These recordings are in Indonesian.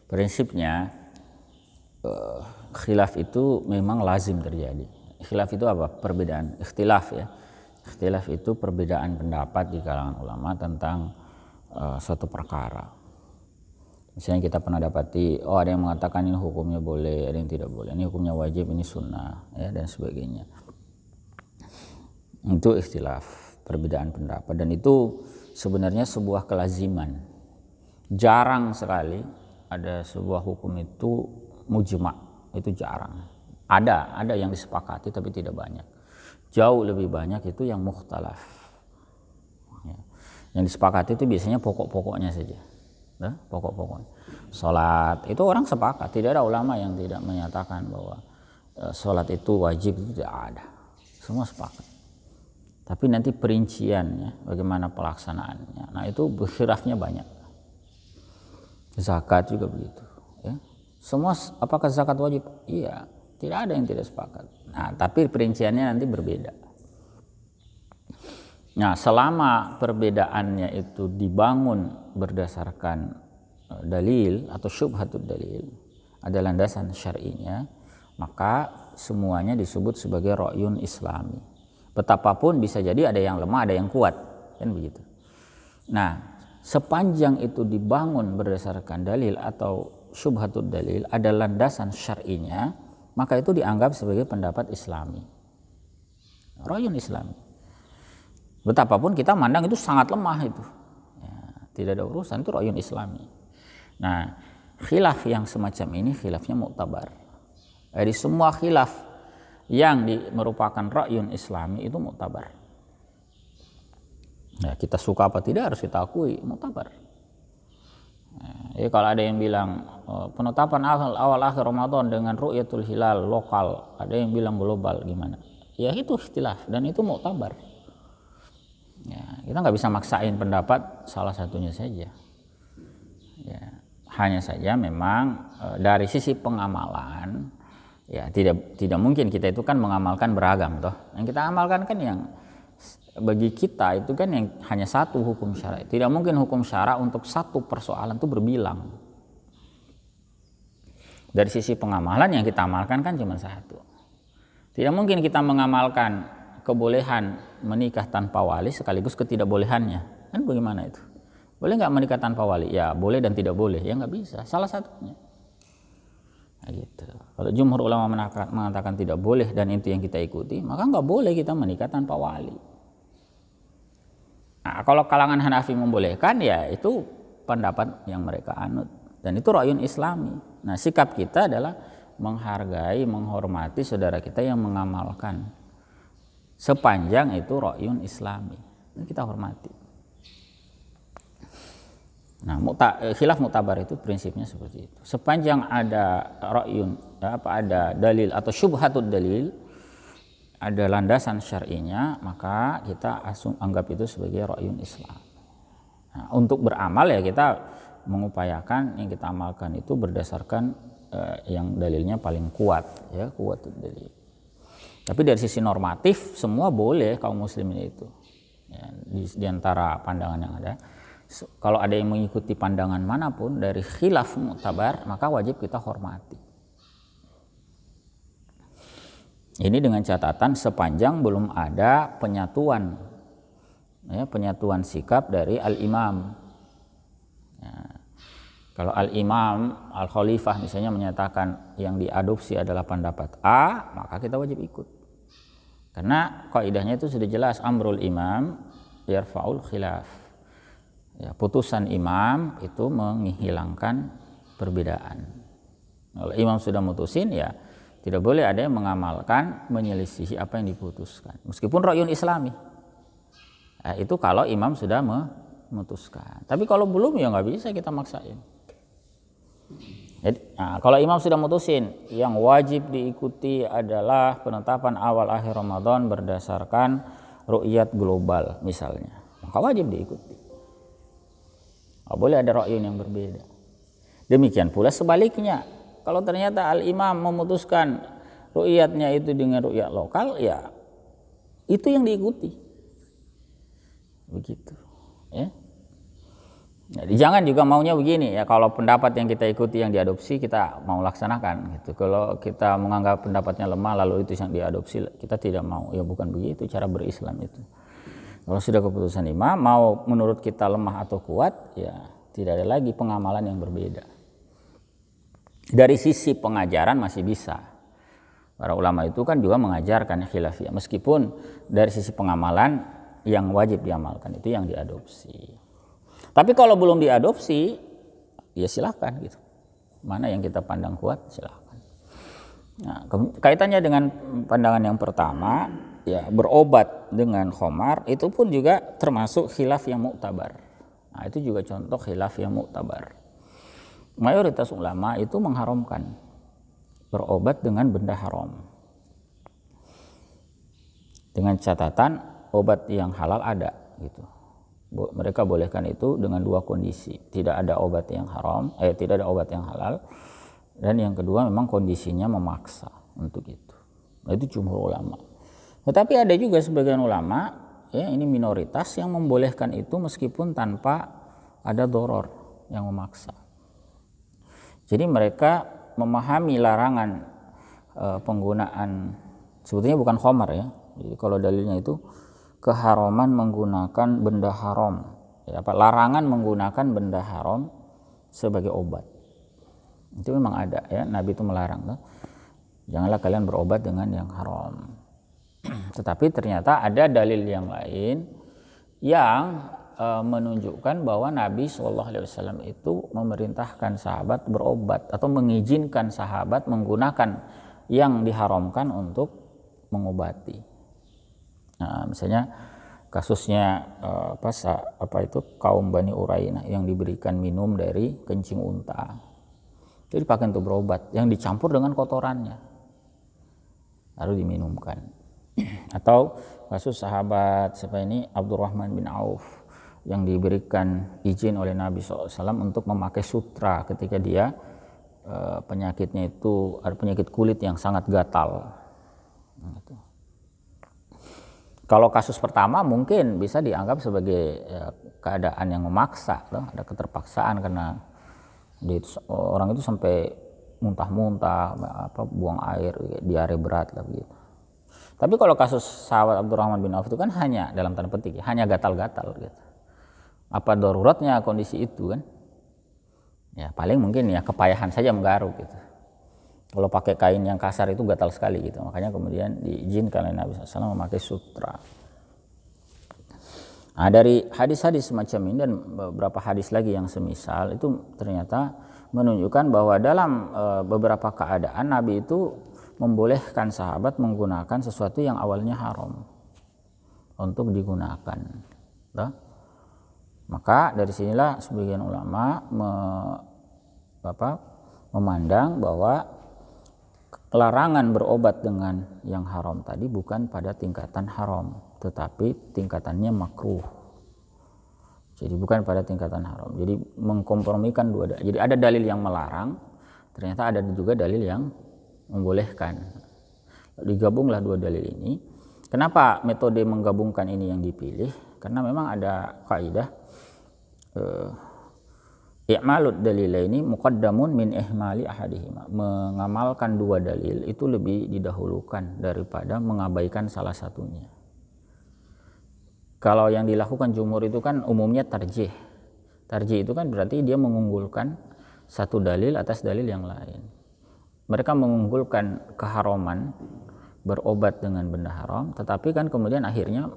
Prinsipnya khilaf itu memang lazim terjadi. Khilaf itu apa? Perbedaan. Ikhtilaf ya. Ikhtilaf itu perbedaan pendapat di kalangan ulama tentang suatu perkara. Misalnya kita pernah dapati, ada yang mengatakan ini hukumnya boleh, ada yang tidak boleh. Ini hukumnya wajib, ini sunnah, ya, dan sebagainya. Itu ikhtilaf, perbedaan pendapat, dan itu sebenarnya sebuah kelaziman. Jarang sekali ada sebuah hukum itu mujma', itu jarang. Ada yang disepakati tapi tidak banyak. Jauh lebih banyak itu yang mukhtalaf. Ya. Yang disepakati itu biasanya pokok-pokoknya saja. Nah, pokok-pokoknya. Salat itu orang sepakat, tidak ada ulama yang tidak menyatakan bahwa salat itu wajib, itu tidak ada. Semua sepakat. Tapi nanti perinciannya, bagaimana pelaksanaannya. Nah, itu khilafnya banyak. Zakat juga begitu, ya. Semua, apakah zakat wajib? Iya, tidak ada yang tidak sepakat. Nah, tapi perinciannya nanti berbeda. Nah, selama perbedaannya itu dibangun berdasarkan dalil atau syubhatud dalil, ada landasan syar'inya, maka semuanya disebut sebagai ra'yun islami. Betapapun bisa jadi ada yang lemah, ada yang kuat, kan begitu. Nah, sepanjang itu dibangun berdasarkan dalil atau syubhatud dalil, ada landasan syar'inya, maka itu dianggap sebagai pendapat islami, ra'yun islami. Betapapun kita mandang itu sangat lemah itu, ya, tidak ada urusan, itu ra'yun islami. Nah, khilaf yang semacam ini khilafnya mu'tabar. Jadi semua khilaf yang merupakan ra'yun islami itu mu'tabar. Ya, kita suka apa tidak harus kita akui mu'tabar. Jadi kalau ada yang bilang penetapan awal akhir Ramadan dengan ru'yatul hilal lokal, ada yang bilang global, gimana? Ya itu ikhtilaf dan itu mu'tabar. Ya, kita nggak bisa maksain pendapat salah satunya saja. Ya, hanya saja memang dari sisi pengamalan, ya tidak mungkin kita itu kan mengamalkan beragam toh. Yang kita amalkan kan yang bagi kita itu kan yang hanya satu hukum syara. Tidak mungkin hukum syara untuk satu persoalan itu berbilang. Dari sisi pengamalan yang kita amalkan kan cuma satu. Tidak mungkin kita mengamalkan kebolehan menikah tanpa wali sekaligus ketidakbolehannya. Kan bagaimana itu? Boleh nggak menikah tanpa wali? Ya boleh dan tidak boleh. Ya nggak bisa. Salah satunya. Nah, gitu. Kalau jumhur ulama mengatakan tidak boleh dan itu yang kita ikuti, maka nggak boleh kita menikah tanpa wali. Nah, kalau kalangan Hanafi membolehkan, ya itu pendapat yang mereka anut dan itu ra'yun islami. Nah, sikap kita adalah menghargai, menghormati saudara kita yang mengamalkan sepanjang itu ra'yun islami. Ini kita hormati. Nah, khilaf mu'tabar itu prinsipnya seperti itu. Sepanjang ada ra'yun, ada dalil atau syubhatud dalil, ada landasan syar'inya, maka kita anggap itu sebagai ra'yun Islam. Nah, untuk beramal ya kita mengupayakan yang kita amalkan itu berdasarkan yang dalilnya paling kuat, ya, kuatud dalil. Tapi dari sisi normatif semua boleh kaum muslimin itu, ya, di antara pandangan yang ada. Kalau ada yang mengikuti pandangan manapun dari khilaf mu'tabar, maka wajib kita hormati. Ini dengan catatan sepanjang belum ada penyatuan, ya, penyatuan sikap dari al-imam. Ya, kalau al-imam, al-khalifah misalnya menyatakan yang diadopsi adalah pendapat A, maka kita wajib ikut. Karena kaidahnya itu sudah jelas, amrul imam yarfa'ul khilaf. Ya, putusan imam itu menghilangkan perbedaan. Kalau imam sudah mutusin, ya tidak boleh ada yang mengamalkan menyelisihi apa yang diputuskan. Meskipun ra'yun islami. Nah, itu kalau imam sudah memutuskan. Tapi kalau belum ya nggak bisa kita maksain. Jadi, kalau imam sudah mutusin, yang wajib diikuti adalah penetapan awal akhir Ramadan berdasarkan ru'yat global misalnya. Maka wajib diikuti. Nggak boleh ada ra'yun yang berbeda. Demikian pula sebaliknya. Kalau ternyata al-imam memutuskan ru'yatnya itu dengan ru'yat lokal, ya itu yang diikuti. Begitu. Ya. Jadi jangan juga maunya begini ya, kalau pendapat yang kita ikuti yang diadopsi kita mau laksanakan gitu. Kalau kita menganggap pendapatnya lemah lalu itu yang diadopsi kita tidak mau, ya bukan begitu cara berislam itu. Kalau sudah keputusan imam mau menurut kita lemah atau kuat, ya tidak ada lagi pengamalan yang berbeda. Dari sisi pengajaran masih bisa. Para ulama itu kan juga mengajarkan khilafiyah, meskipun dari sisi pengamalan yang wajib diamalkan itu yang diadopsi. Tapi kalau belum diadopsi, ya silahkan gitu. Mana yang kita pandang kuat, silahkan. Nah, kaitannya dengan pandangan yang pertama, ya berobat dengan khamar itu pun juga termasuk khilaf yang muktabar. Nah, itu juga contoh khilaf yang muktabar. Mayoritas ulama itu mengharamkan berobat dengan benda haram. Dengan catatan obat yang halal ada gitu. Mereka bolehkan itu dengan dua kondisi, tidak ada obat yang haram, tidak ada obat yang halal, dan yang kedua memang kondisinya memaksa untuk itu. Nah, itu jumhur ulama. Tetapi ada juga sebagian ulama, ya ini minoritas yang membolehkan itu meskipun tanpa ada doror yang memaksa. Jadi mereka memahami larangan penggunaan, sebetulnya bukan khamar ya. Jadi kalau dalilnya itu keharaman menggunakan benda haram, ya, larangan menggunakan benda haram sebagai obat. Itu memang ada ya, Nabi itu melarang tuh. Janganlah kalian berobat dengan yang haram. Tetapi ternyata ada dalil yang lain yang menunjukkan bahwa Nabi SAW itu memerintahkan sahabat berobat atau mengizinkan sahabat menggunakan yang diharamkan untuk mengobati. Nah, misalnya kasusnya kaum Bani Urainah yang diberikan minum dari kencing unta. Itu dipakai untuk berobat yang dicampur dengan kotorannya lalu diminumkan. Atau kasus sahabat Abdurrahman bin Auf yang diberikan izin oleh Nabi SAW untuk memakai sutra ketika dia penyakitnya itu ada penyakit kulit yang sangat gatal. Gitu. Kalau kasus pertama mungkin bisa dianggap sebagai keadaan yang memaksa, ada keterpaksaan karena orang itu sampai muntah-muntah, buang air, diare berat lah begitu. Tapi kalau kasus sahabat Abdurrahman bin Auf itu kan hanya dalam tanda petik, hanya gatal-gatal gitu. Apa daruratnya kondisi itu kan? Ya paling mungkin ya kepayahan saja menggaruk gitu. Kalau pakai kain yang kasar itu gatal sekali gitu, makanya kemudian diizinkan oleh Nabi SAW memakai sutra. Nah, dari hadis-hadis semacam ini dan beberapa hadis lagi yang semisal itu ternyata menunjukkan bahwa dalam beberapa keadaan Nabi itu membolehkan sahabat menggunakan sesuatu yang awalnya haram untuk digunakan. Maka dari sinilah sebagian ulama memandang bahwa larangan berobat dengan yang haram tadi bukan pada tingkatan haram, tetapi tingkatannya makruh. Jadi bukan pada tingkatan haram. Jadi mengkompromikan dua. Jadi ada dalil yang melarang, ternyata ada juga dalil yang membolehkan. Digabunglah dua dalil ini. Kenapa metode menggabungkan ini yang dipilih? Karena memang ada kaidah i'malud dalilaini muqaddamun min ihmali ahadihima. Mengamalkan dua dalil itu lebih didahulukan daripada mengabaikan salah satunya. Kalau yang dilakukan jumhur itu kan umumnya tarjih. Tarjih itu kan berarti dia mengunggulkan satu dalil atas dalil yang lain. Mereka mengunggulkan keharaman berobat dengan benda haram, tetapi kan kemudian akhirnya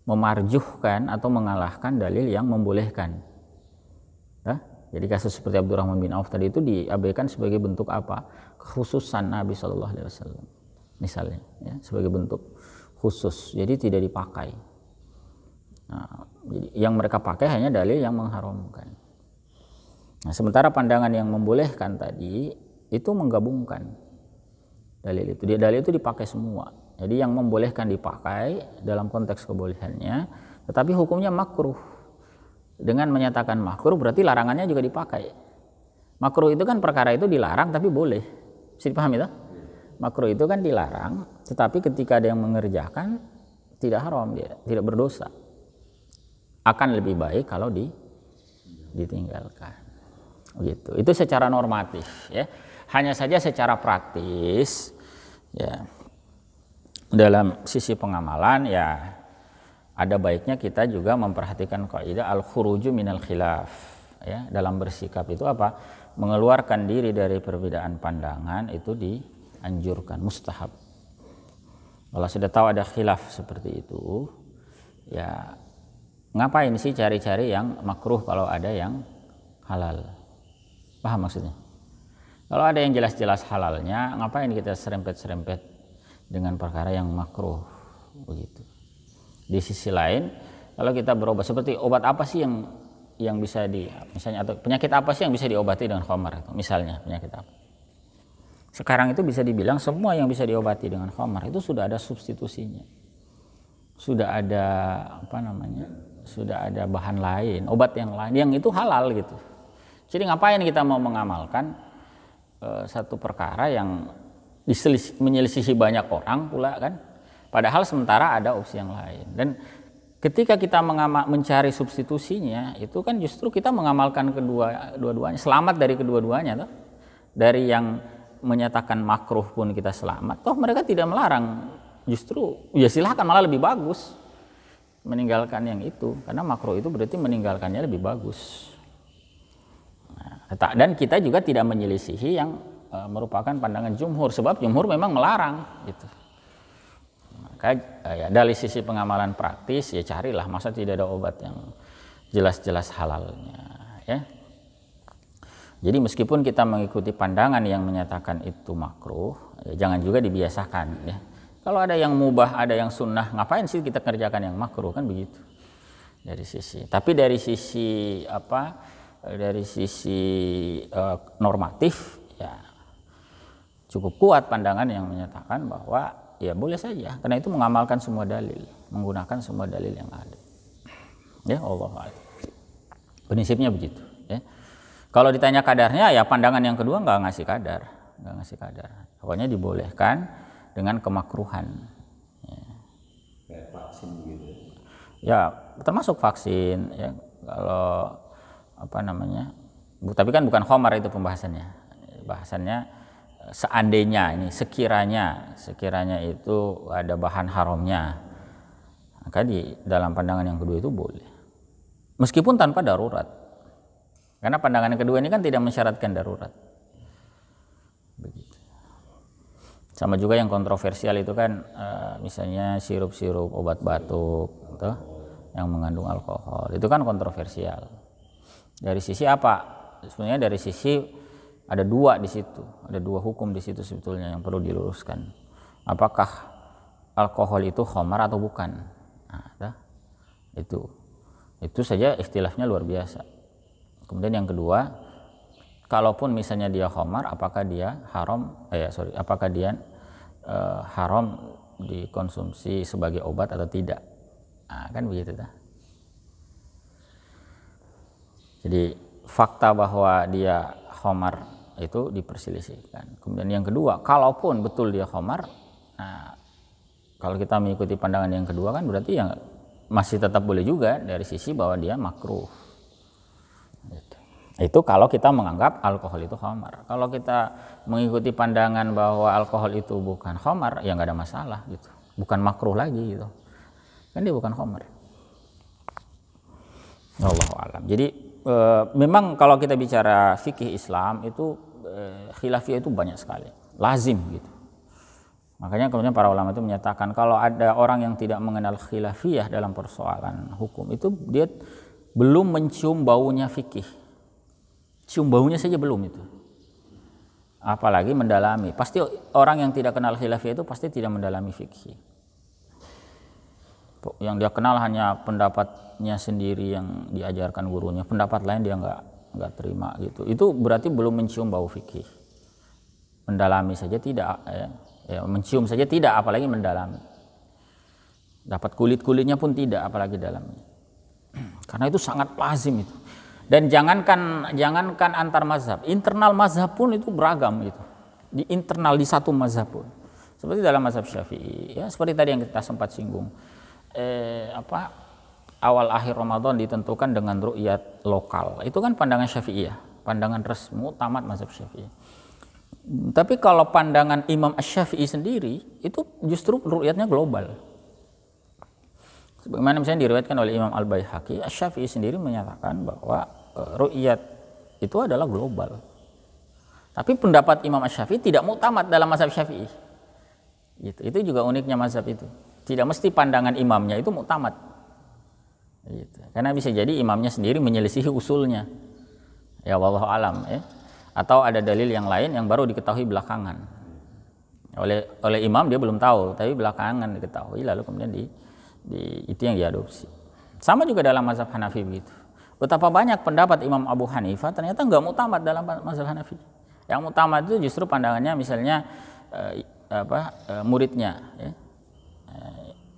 memarjuhkan atau mengalahkan dalil yang membolehkan. Jadi kasus seperti Abdurrahman bin Auf tadi itu diabaikan sebagai bentuk apa? Kekhususan Nabi SAW, misalnya, ya, sebagai bentuk khusus. Jadi tidak dipakai. Nah, jadi yang mereka pakai hanya dalil yang mengharamkan. Nah, sementara pandangan yang membolehkan tadi itu menggabungkan dalil itu. Dalil itu dipakai semua. Jadi yang membolehkan dipakai dalam konteks kebolehannya, tetapi hukumnya makruh. Dengan menyatakan makruh berarti larangannya juga dipakai. Makruh itu kan perkara itu dilarang tapi boleh. Bisa dipahami itu? Makruh itu kan dilarang, tetapi ketika ada yang mengerjakan tidak haram, dia tidak berdosa. Akan lebih baik kalau ditinggalkan. Begitu. Itu secara normatif ya. Hanya saja secara praktis ya, dalam sisi pengamalan ya ada baiknya kita juga memperhatikan kaidah al-khuruju minal khilaf ya. Dalam bersikap itu apa? Mengeluarkan diri dari perbedaan pandangan itu dianjurkan, mustahab. Kalau sudah tahu ada khilaf seperti itu ya ngapain sih cari-cari yang makruh kalau ada yang halal? Paham maksudnya? Kalau ada yang jelas-jelas halalnya, ngapain kita serempet-serempet dengan perkara yang makruh? Begitu. Di sisi lain, kalau kita berobat, seperti obat apa sih yang bisa misalnya, atau penyakit apa sih yang bisa diobati dengan khamar? Misalnya penyakit apa? Sekarang itu bisa dibilang semua yang bisa diobati dengan khamar itu sudah ada substitusinya. Sudah ada sudah ada bahan lain, obat yang lain yang itu halal gitu. Jadi ngapain kita mau mengamalkan satu perkara yang menyelisihi banyak orang pula kan? Padahal sementara ada opsi yang lain. Dan ketika kita mencari substitusinya, itu kan justru kita mengamalkan dua-duanya, selamat dari kedua-duanya toh. Dari yang menyatakan makruh pun kita selamat. Toh mereka tidak melarang, justru ya silahkan, malah lebih bagus meninggalkan yang itu, karena makruh itu berarti meninggalkannya lebih bagus. Dan kita juga tidak menyelisihi yang merupakan pandangan jumhur, sebab jumhur memang melarang gitu. Maka ya, dari sisi pengamalan praktis ya carilah, masa tidak ada obat yang jelas-jelas halalnya ya. Jadi meskipun kita mengikuti pandangan yang menyatakan itu makruh ya, jangan juga dibiasakan ya. Kalau ada yang mubah, ada yang sunnah, ngapain sih kita kerjakan yang makruh, kan begitu dari sisi. Tapi dari sisi normatif ya cukup kuat pandangan yang menyatakan bahwa ya boleh saja, karena itu mengamalkan semua dalil, menggunakan semua dalil yang ada. Ya Allah, prinsipnya begitu. Ya. Kalau ditanya kadarnya, ya pandangan yang kedua nggak ngasih kadar. Pokoknya dibolehkan dengan kemakruhan. Ya. Kayak vaksin gitu. Ya termasuk vaksin. Ya kalau tapi kan bukan khamar itu pembahasannya. Bahasannya seandainya ini sekiranya itu ada bahan haramnya, maka di dalam pandangan yang kedua itu boleh, meskipun tanpa darurat, karena pandangan yang kedua ini kan tidak mensyaratkan darurat. Begitu. Sama juga yang kontroversial itu kan misalnya sirup-sirup obat batuk gitu, yang mengandung alkohol, itu kan kontroversial. Dari sisi apa? Sebenarnya dari sisi ada dua di situ, ada dua hukum di situ sebetulnya yang perlu diluruskan. Apakah alkohol itu khamar atau bukan? Nah, itu saja ikhtilafnya luar biasa. Kemudian yang kedua, kalaupun misalnya dia khamar, apakah dia haram? Apakah dia haram dikonsumsi sebagai obat atau tidak? Nah, kan begitu dah. Jadi fakta bahwa dia khamar itu diperselisihkan. Kemudian yang kedua, kalaupun betul dia khamar, nah kalau kita mengikuti pandangan yang kedua kan berarti yang masih tetap boleh juga dari sisi bahwa dia makruh. Itu kalau kita menganggap alkohol itu khamar. Kalau kita mengikuti pandangan bahwa alkohol itu bukan khamar, ya nggak ada masalah gitu. Bukan makruh lagi gitu. Kan dia bukan khamar. Wallahu a'lam. Jadi memang kalau kita bicara fikih Islam itu khilafiyah itu banyak sekali, lazim gitu. Makanya kemudian para ulama itu menyatakan kalau ada orang yang tidak mengenal khilafiyah dalam persoalan hukum itu dia belum mencium baunya fikih. Cium baunya saja belum itu. Apalagi mendalami. Pasti orang yang tidak kenal khilafiyah itu pasti tidak mendalami fikih. Yang dia kenal hanya pendapatnya sendiri yang diajarkan gurunya, pendapat lain dia nggak terima gitu. Itu berarti belum mencium bau fikih. Mendalami saja tidak, ya, mencium saja tidak, apalagi mendalami. Dapat kulit-kulitnya pun tidak, apalagi dalamnya. Karena itu sangat lazim itu. Dan jangankan antar mazhab, internal mazhab pun itu beragam gitu. Di internal di satu mazhab pun. Seperti dalam mazhab Syafi'i, ya seperti tadi yang kita sempat singgung. awal akhir Ramadan ditentukan dengan ru'yat lokal. Itu kan pandangan Syafi'iyah, pandangan resmi tamat mazhab Syafi'i. Tapi kalau pandangan Imam Asy-Syafi'i sendiri itu justru ru'yatnya global. Sebagaimana misalnya diriwayatkan oleh Imam Al-Baihaqi, Asy-Syafi'i sendiri menyatakan bahwa ru'yat itu adalah global. Tapi pendapat Imam Asy-Syafi'i tidak muktamad dalam mazhab Syafi'i. Gitu. Itu juga uniknya mazhab itu. Tidak mesti pandangan imamnya itu muktamad. Gitu. Karena bisa jadi imamnya sendiri menyelisihi usulnya. Ya wallahu alam ya. Atau ada dalil yang lain yang baru diketahui belakangan. Oleh imam dia belum tahu, tapi belakangan diketahui lalu kemudian itu yang diadopsi. Sama juga dalam mazhab Hanafi begitu. Betapa banyak pendapat Imam Abu Hanifah ternyata enggak muktamad dalam mazhab Hanafi. Yang muktamad itu justru pandangannya misalnya muridnya ya.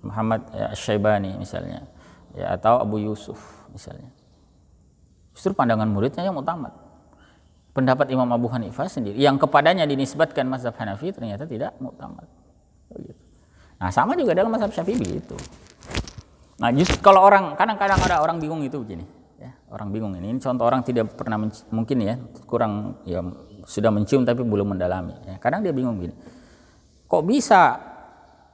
Muhammad Asy-Syaibani misalnya ya, atau Abu Yusuf misalnya. Justru pandangan muridnya yang muktamad. Pendapat Imam Abu Hanifah sendiri yang kepadanya dinisbatkan mazhab Hanafi ternyata tidak muktamad. Nah, sama juga dalam mazhab Syafi'i begitu. Nah, justru kalau orang kadang-kadang ada orang bingung itu begini, ya. Orang bingung ini contoh orang tidak pernah mungkin ya, kurang ya sudah mencium tapi belum mendalami. Ya. Kadang dia bingung gini. Kok bisa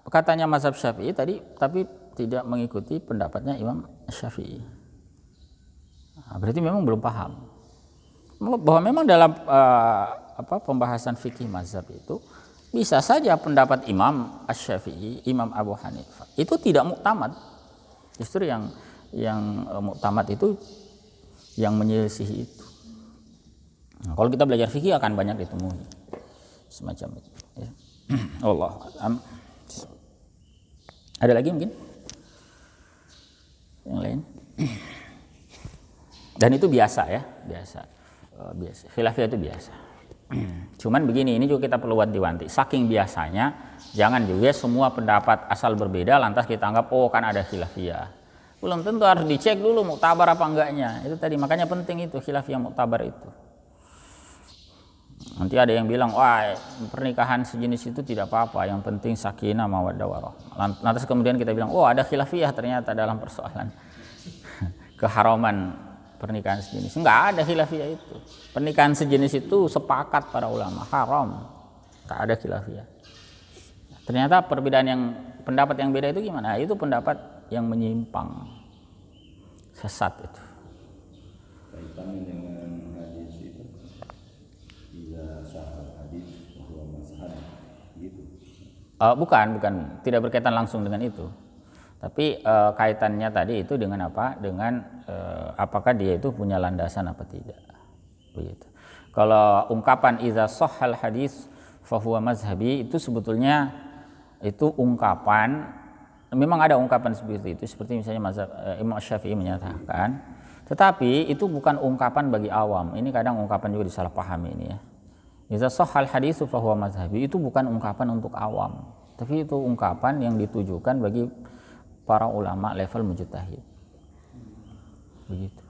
katanya mazhab Syafi'i tadi tapi tidak mengikuti pendapatnya Imam Syafi'i? Nah, berarti memang belum paham bahwa memang dalam pembahasan fikih mazhab itu bisa saja pendapat Imam Asy-Syafi'i, Imam Abu Hanifah itu tidak muktamad. Justru yang muktamad itu yang menyelisihi itu. Nah, kalau kita belajar fikih akan banyak ditemui semacam itu. Ya. Allah. Ada lagi mungkin yang lain? Dan itu biasa ya, biasa. Khilafiyah itu biasa. Cuman begini, ini juga kita perlu wanti-wanti. Saking biasanya, jangan juga semua pendapat asal berbeda lantas kita anggap oh kan ada khilafiyah. Belum tentu, harus dicek dulu muktabar apa enggaknya. Itu tadi makanya penting itu khilafiyah muktabar itu. Nanti ada yang bilang wah pernikahan sejenis itu tidak apa-apa, yang penting sakinah mawaddah warahmah. Lantas kemudian kita bilang oh ada khilafiyah ternyata dalam persoalan keharaman pernikahan sejenis. Enggak ada khilafiyah itu. Pernikahan sejenis itu sepakat para ulama haram. Tak ada khilafiyah. Ternyata perbedaan pendapat yang beda itu gimana? Itu pendapat yang menyimpang, sesat itu. Kaitannya dengan hadis itu, bila sahih hadis bahwa mazhab gitu. Bukan, tidak berkaitan langsung dengan itu. Tapi kaitannya tadi itu dengan apa? Dengan apakah dia itu punya landasan apa tidak. Begitu. Kalau ungkapan idza shahhal hadis fa huwa mazhabi itu sebetulnya itu ungkapan, memang ada ungkapan seperti itu, seperti misalnya mazhab Imam Syafi'i menyatakan, tetapi itu bukan ungkapan bagi awam. Ini kadang ungkapan juga disalahpahami ini ya. Idza shahhal hadis fa huwa mazhabi itu bukan ungkapan untuk awam, tapi itu ungkapan yang ditujukan bagi para ulama level mujtahid. Begitu.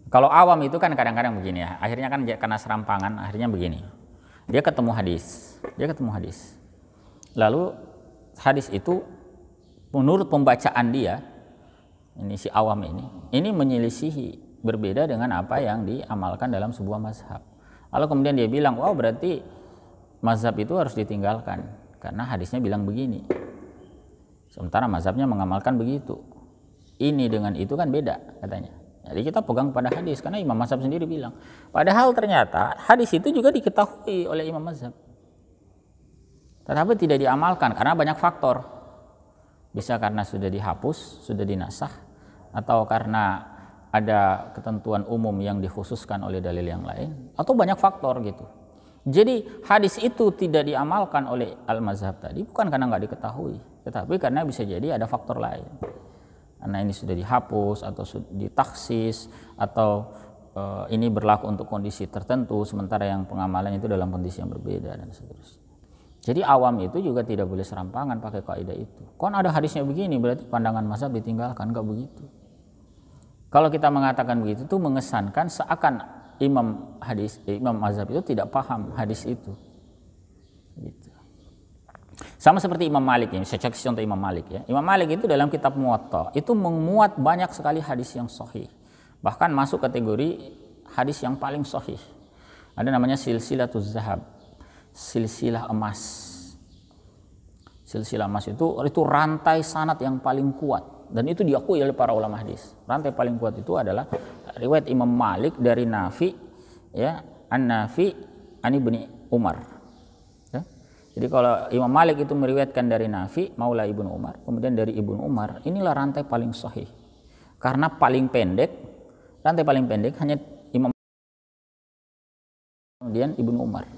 Kalau awam itu kan kadang-kadang begini ya, akhirnya kan karena serampangan, akhirnya begini. Dia ketemu hadis. Lalu hadis itu menurut pembacaan dia, ini si awam ini menyelisihi, berbeda dengan apa yang diamalkan dalam sebuah mazhab. Lalu kemudian dia bilang, wow berarti mazhab itu harus ditinggalkan karena hadisnya bilang begini. Sementara mazhabnya mengamalkan begitu. Ini dengan itu kan beda katanya. Jadi kita pegang pada hadis karena imam mazhab sendiri bilang. Padahal ternyata hadis itu juga diketahui oleh imam mazhab. Tetapi tidak diamalkan karena banyak faktor. Bisa karena sudah dihapus, sudah dinasakh, atau karena ada ketentuan umum yang dikhususkan oleh dalil yang lain, atau banyak faktor gitu. Jadi hadis itu tidak diamalkan oleh al-mazhab tadi bukan karena nggak diketahui, tetapi karena bisa jadi ada faktor lain. Karena ini sudah dihapus atau ditaksis atau ini berlaku untuk kondisi tertentu, sementara yang pengamalan itu dalam kondisi yang berbeda dan seterusnya. Jadi awam itu juga tidak boleh serampangan pakai kaidah itu. Kon ada hadisnya begini berarti pandangan mazhab ditinggalkan, enggak begitu. Kalau kita mengatakan begitu itu mengesankan seakan imam mazhab itu tidak paham hadis itu. Gitu. Sama seperti Imam Malik ini, saya kasih contoh Imam Malik ya. Imam Malik itu dalam kitab Muwatta itu memuat banyak sekali hadis yang sahih. Bahkan masuk kategori hadis yang paling sahih. Ada namanya silsilatuz zahab, silsilah emas. Silsilah emas itu rantai sanad yang paling kuat dan itu diakui oleh para ulama hadis. Rantai paling kuat itu adalah riwayat Imam Malik dari Nafi ya, An-Nafi an Ibni Umar. Ya. Jadi kalau Imam Malik itu meriwayatkan dari Nafi Maula Ibnu Umar, kemudian dari Ibnu Umar, inilah rantai paling sahih. Karena paling pendek, rantai paling pendek hanya Imam kemudian Ibnu Umar.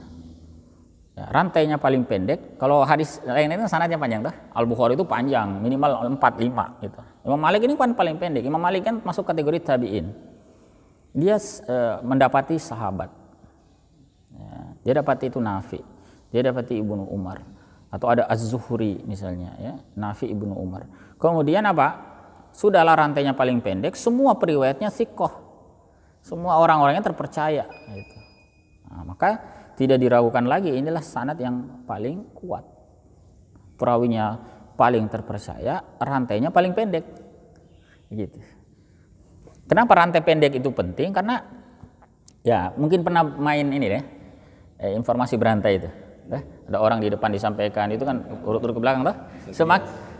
Ya, rantainya paling pendek. Kalau hadis lain itu sanadnya panjang tuh. Al-Bukhari itu panjang, minimal 4-5 gitu. Imam Malik ini kan paling pendek. Imam Malik kan masuk kategori tabi'in. Dia mendapati sahabat. Ya, dia dapati itu Nafi. Dia dapati Ibnu Umar. Atau ada Az-Zuhri misalnya ya, Nafi Ibnu Umar. Kemudian apa? Sudahlah rantainya paling pendek, semua periwayatnya thiqah. Semua orang-orangnya terpercaya gitu. Nah, maka tidak diragukan lagi, inilah sanad yang paling kuat, perawinya paling terpercaya, rantainya paling pendek gitu. Kenapa rantai pendek itu penting? Karena ya mungkin pernah main ini deh, informasi berantai itu ada orang di depan disampaikan itu kan urut-urut ke belakang tuh.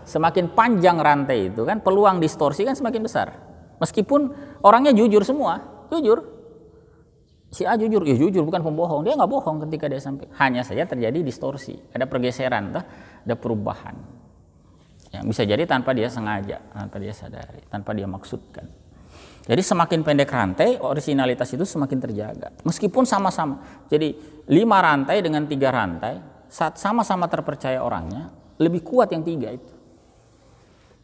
Semakin panjang rantai itu kan peluang distorsi kan semakin besar, meskipun orangnya jujur semua, jujur. Si A jujur, ya jujur bukan pembohong, dia nggak bohong ketika dia sampai. Hanya saja terjadi distorsi, ada pergeseran, ada perubahan. Yang bisa jadi tanpa dia sengaja, tanpa dia sadari, tanpa dia maksudkan. Jadi semakin pendek rantai, originalitas itu semakin terjaga. Meskipun sama-sama, jadi 5 rantai dengan 3 rantai, saat sama-sama terpercaya orangnya, lebih kuat yang 3 itu.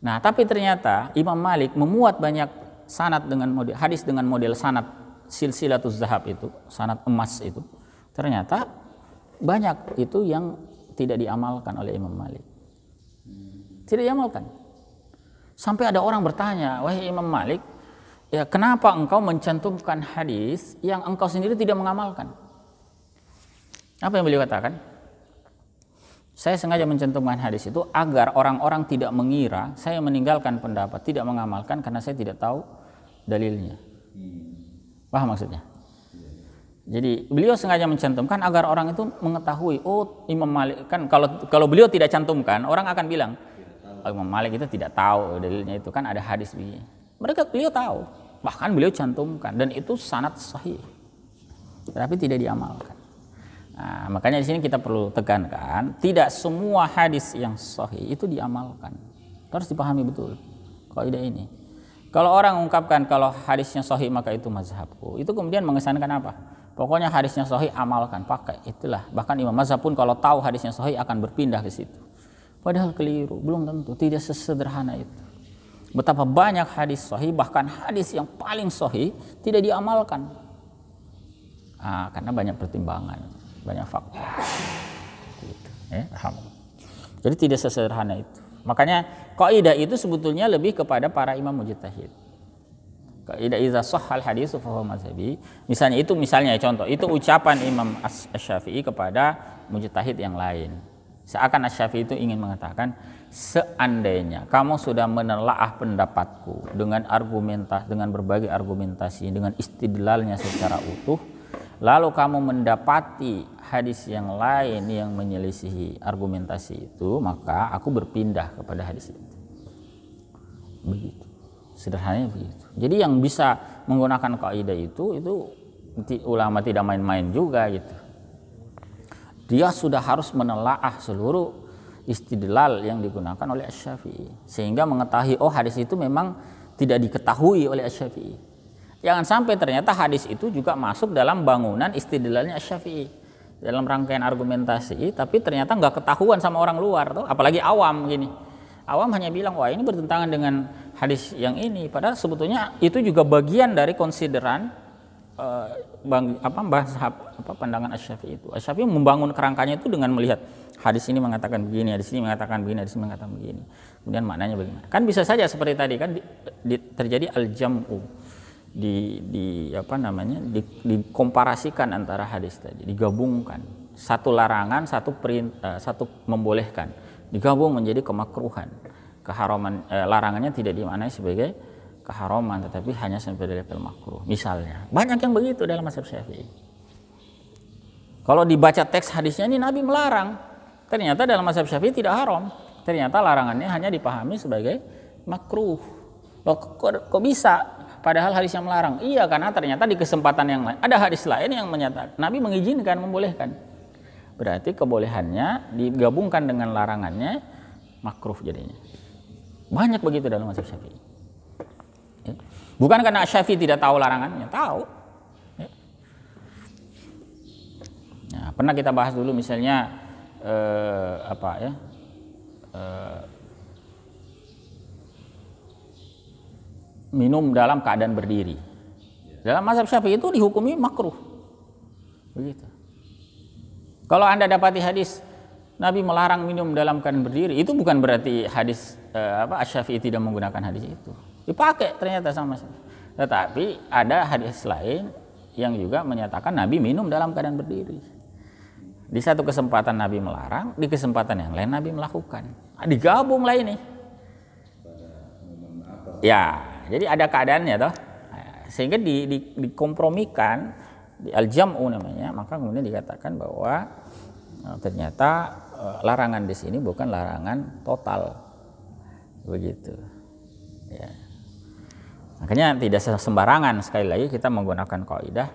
Nah, tapi ternyata Imam Malik memuat banyak sanad dengan model hadis dengan model sanad silsilatuz zahab itu, sanad emas itu, ternyata banyak itu yang tidak diamalkan oleh Imam Malik. Tidak diamalkan. Sampai ada orang bertanya, wahai Imam Malik, ya kenapa engkau mencantumkan hadis yang engkau sendiri tidak mengamalkan? Apa yang beliau katakan? Saya sengaja mencantumkan hadis itu agar orang-orang tidak mengira saya meninggalkan pendapat, tidak mengamalkan karena saya tidak tahu dalilnya. Paham maksudnya? Jadi beliau sengaja mencantumkan agar orang itu mengetahui, oh Imam Malik kan kalau beliau tidak cantumkan, orang akan bilang, oh, Imam Malik itu tidak tahu dalilnya itu kan ada hadis begini. Beliau tahu, bahkan beliau cantumkan dan itu sanad sahih, tapi tidak diamalkan. Nah, makanya di sini kita perlu tekankan, tidak semua hadis yang sahih itu diamalkan. Harus dipahami betul kaidah ini. Kalau orang mengungkapkan kalau hadisnya sahih maka itu mazhabku, itu kemudian mengesankan apa? Pokoknya hadisnya sahih amalkan, pakai, itulah. Bahkan imam mazhab pun kalau tahu hadisnya sahih akan berpindah ke situ. Padahal keliru, belum tentu, tidak sesederhana itu. Betapa banyak hadis sahih, bahkan hadis yang paling sahih tidak diamalkan. Karena banyak pertimbangan, banyak faktor. Gitu. Jadi tidak sesederhana itu. Makanya kaidah itu sebetulnya lebih kepada para imam mujtahid. Kaidah idza shahhal hadits fa huwa mazhabi. Misalnya contoh, itu ucapan Imam Asy-Syafi'i kepada mujtahid yang lain. Seakan Asy-Syafi'i itu ingin mengatakan, seandainya kamu sudah menelaah pendapatku dengan berbagai argumentasi, dengan istidlalnya secara utuh, lalu kamu mendapati hadis yang lain yang menyelisihi argumentasi itu, maka aku berpindah kepada hadis itu. Begitu, sederhananya begitu. Jadi yang bisa menggunakan kaidah itu ulama tidak main-main juga gitu. Dia sudah harus menelaah seluruh istidlal yang digunakan oleh Asy-Syafi'i sehingga mengetahui hadis itu memang tidak diketahui oleh Asy-Syafi'i. Jangan sampai ternyata hadis itu juga masuk dalam bangunan istidlalnya Asy-Syafi'i dalam rangkaian argumentasi, tapi ternyata nggak ketahuan sama orang luar tuh, apalagi awam gini. Awam hanya bilang, wah ini bertentangan dengan hadis yang ini, padahal sebetulnya itu juga bagian dari konsideran pandangan Asy-Syafi'i itu. Asy-Syafi'i membangun kerangkanya itu dengan melihat hadis ini mengatakan begini, hadis ini mengatakan begini, hadis ini mengatakan begini. Kemudian maknanya bagaimana? Kan bisa saja seperti tadi kan terjadi al-jam'u. Dikomparasikan antara hadis tadi, digabungkan satu larangan, satu membolehkan, digabung menjadi kemakruhan. Keharaman larangannya tidak dimaknai sebagai keharaman, tetapi hanya sampai di level makruh. Misalnya, banyak yang begitu dalam mazhab Syafi'i. Kalau dibaca teks hadisnya ini Nabi melarang, ternyata dalam mazhab Syafi'i tidak haram. Ternyata larangannya hanya dipahami sebagai makruh. Loh, kok bisa? Padahal hadisnya melarang. Iya, karena ternyata di kesempatan yang lain ada hadis lain yang menyatakan Nabi mengizinkan, membolehkan. Berarti kebolehannya digabungkan dengan larangannya makruh jadinya. Banyak begitu dalam mazhab Syafi'i. Bukan karena Syafi'i tidak tahu larangannya, tahu. Nah, pernah kita bahas dulu misalnya minum dalam keadaan berdiri. Dalam mazhab Syafi'i itu dihukumi makruh. Begitu. Kalau Anda dapati hadis Nabi melarang minum dalam keadaan berdiri, itu bukan berarti hadis Asy-Syafi'i tidak menggunakan hadis itu. Dipakai ternyata sama. Tetapi ada hadis lain yang juga menyatakan Nabi minum dalam keadaan berdiri. Di satu kesempatan Nabi melarang, di kesempatan yang lain Nabi melakukan. Digabung lah ini. Ya, jadi ada keadaannya toh. Sehingga dikompromikan, di al-jam'u namanya, maka kemudian dikatakan bahwa ternyata larangan di sini bukan larangan total, begitu. Ya. Makanya tidak sembarangan, sekali lagi kita menggunakan kaidah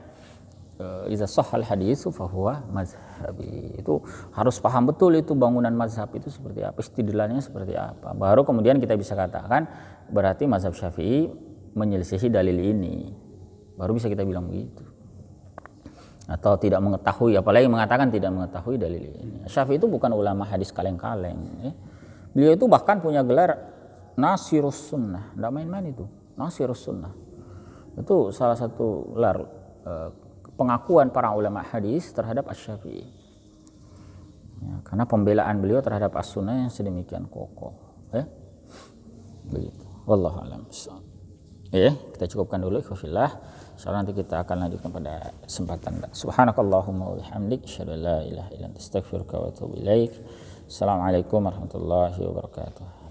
iza sahhal haditsu fahuwa mazhabi. Itu harus paham betul itu bangunan mazhab itu seperti apa, istidlalnya seperti apa. Baru kemudian kita bisa katakan berarti mazhab Syafi'i menyelisihi dalil ini. Baru bisa kita bilang begitu. Atau tidak mengetahui, apalagi mengatakan tidak mengetahui dalil ini. Syafi'i itu bukan ulama hadis kaleng-kaleng. Beliau itu bahkan punya gelar Nasirus Sunnah, tidak main-main itu. Nasirus Sunnah itu salah satu gelar pengakuan para ulama hadis terhadap Asy-Syafi'i. Ya, karena pembelaan beliau terhadap As-Sunnah yang sedemikian kokoh. Begitu. Wallahu a'lam. Kita cukupkan dulu ikhwafillah. Insyaallah nanti kita akan lanjutkan pada kesempatan. Subhanakallahumma wa bihamdik, asyhadu an la ilaha illa anta, astaghfiruka wa atubu ilaik. Assalamualaikum warahmatullahi wabarakatuh.